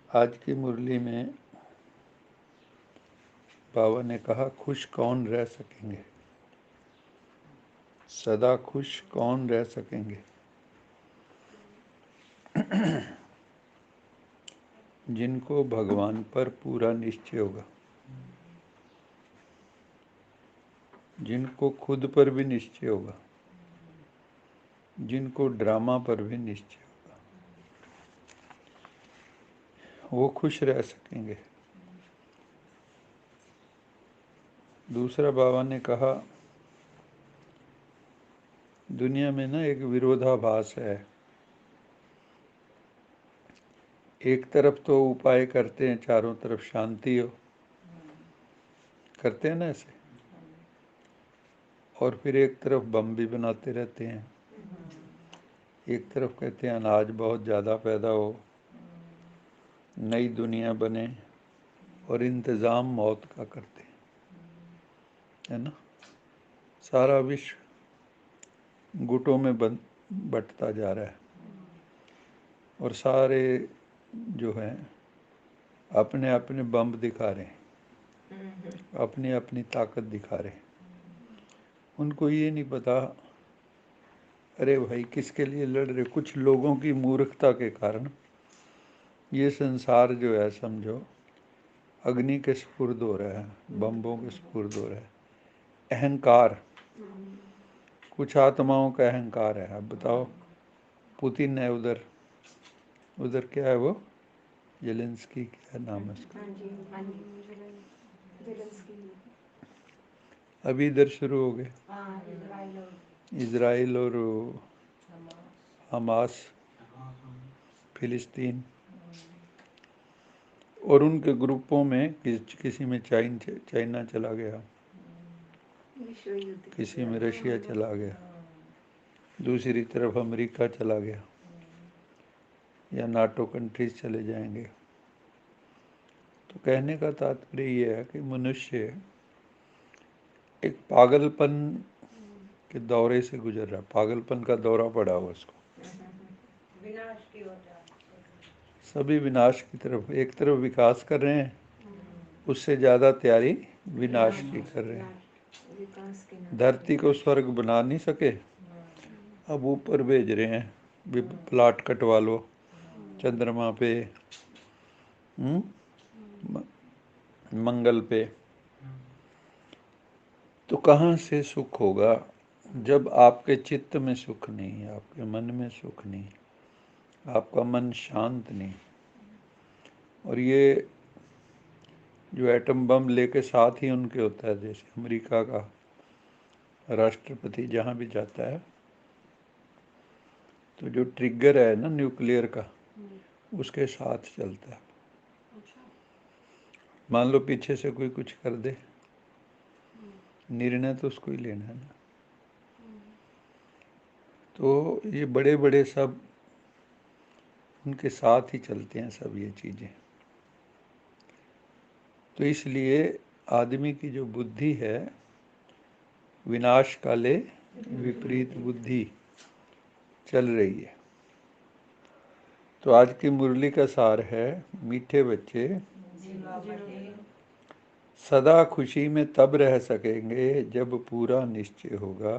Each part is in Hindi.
आज की मुरली में बाबा ने कहा, खुश कौन रह सकेंगे, सदा खुश कौन रह सकेंगे। जिनको भगवान पर पूरा निश्चय होगा, जिनको खुद पर भी निश्चय होगा, जिनको ड्रामा पर भी निश्चय होगा, वो खुश रह सकेंगे। दूसरा बाबा ने कहा, दुनिया में ना एक विरोधाभास है। एक तरफ तो उपाय करते हैं चारों तरफ शांति हो, करते हैं ना ऐसे, और फिर एक तरफ बम भी बनाते रहते हैं। एक तरफ कहते हैं अनाज बहुत ज़्यादा पैदा हो, नई दुनिया बने, और इंतज़ाम मौत का करते हैं, है ना। सारा विश्व गुटों में बंटता जा रहा है, और सारे जो हैं अपने अपने बम दिखा रहे हैं, अपनी अपनी ताकत दिखा रहे हैं। उनको ये नहीं पता, अरे भाई किसके लिए लड़ रहे। कुछ लोगों की मूर्खता के कारण ये संसार जो है समझो अग्नि के स्पुर्द हो रहा है, बम्बों के स्पुर्द हो रहा है। अहंकार, कुछ आत्माओं का अहंकार है। अब बताओ, पुतिन है उधर, उधर क्या है वो, जेलेंस्की, क्या नाम है उसका, अभी इधर शुरू हो गए, इजराइल और हमास, फिलिस्तीन, और उनके ग्रुपों में किसी में चाइना चला गया, किसी में रशिया चला गया, दूसरी तरफ अमेरिका चला गया, या नाटो कंट्रीज चले जाएंगे। तो कहने का तात्पर्य ये है कि मनुष्य एक पागलपन के दौरे से गुजर रहा, पागलपन का दौरा पड़ा हुआ उसको, सभी विनाश की तरफ। एक तरफ विकास कर रहे हैं, उससे ज़्यादा तैयारी विनाश की कर रहे हैं। धरती को स्वर्ग बना नहीं सके, अब ऊपर भेज रहे हैं, प्लाट कटवा लो चंद्रमा पे, मंगल पे। तो कहाँ से सुख होगा जब आपके चित्त में सुख नहीं, आपके मन में सुख नहीं, आपका मन शांत नहीं। और ये जो एटम बम लेके साथ ही उनके होता है, जैसे अमेरिका का राष्ट्रपति जहाँ भी जाता है तो जो ट्रिगर है ना न्यूक्लियर का, उसके साथ चलता है। मान लो पीछे से कोई कुछ कर दे, निर्णय तो उसको ही लेना है ना। तो ये बड़े बड़े सब उनके साथ ही चलते हैं सब ये चीज़ें। तो इसलिए आदमी की जो बुद्धि है, विनाश काले विपरीत बुद्धि चल रही है। तो आज की मुरली का सार है, मीठे बच्चे सदा खुशी में तब रह सकेंगे जब पूरा निश्चय होगा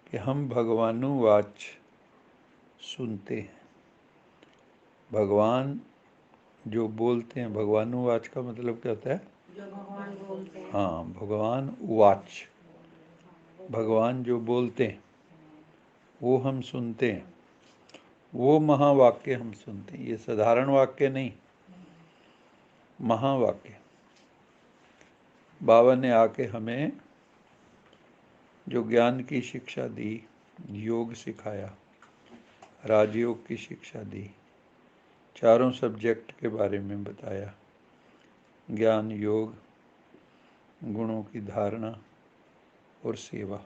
कि हम भगवानुवाच सुनते हैं। भगवान जो बोलते हैं, भगवानुवाच का मतलब क्या होता है, जो भगवान बोलते हैं। हाँ, भगवान वाच, भगवान जो बोलते हैं वो हम सुनते हैं, वो महावाक्य हम सुनते हैं। ये साधारण वाक्य नहीं, महावाक्य। बाबा ने आके हमें जो ज्ञान की शिक्षा दी, योग सिखाया, राजयोग की शिक्षा दी, चारों सब्जेक्ट के बारे में बताया, ज्ञान, योग, गुणों की धारणा और सेवा,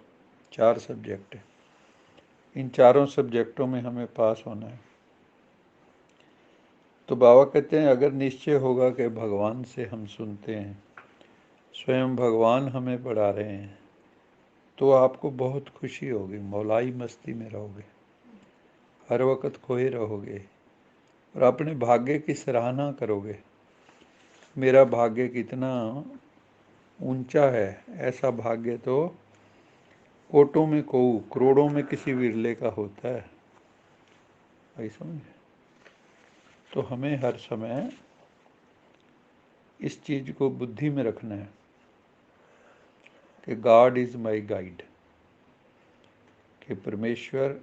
4 सब्जेक्ट है। इन चारों सब्जेक्टों में हमें पास होना है। तो बाबा कहते हैं, अगर निश्चय होगा कि भगवान से हम सुनते हैं, स्वयं भगवान हमें पढ़ा रहे हैं, तो आपको बहुत खुशी होगी, मौलाई मस्ती में रहोगे, हर वक्त खोए रहोगे, और अपने भाग्य की सराहना करोगे, मेरा भाग्य कितना ऊंचा है। ऐसा भाग्य तो कोटों में कोऊ, करोड़ों में किसी विरले का होता है। भाई समझ। तो हमें हर समय इस चीज को बुद्धि में रखना है कि गॉड इज माई गाइड, कि परमेश्वर,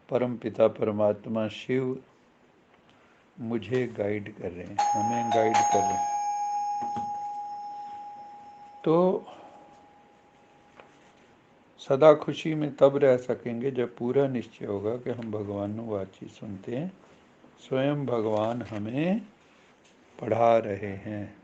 परम पिता परमात्मा शिव मुझे गाइड कर रहे हैं, हमें गाइड कर रहे हैं। तो सदा खुशी में तब रह सकेंगे जब पूरा निश्चय होगा कि हम भगवानुवाची सुनते हैं, स्वयं भगवान हमें पढ़ा रहे हैं।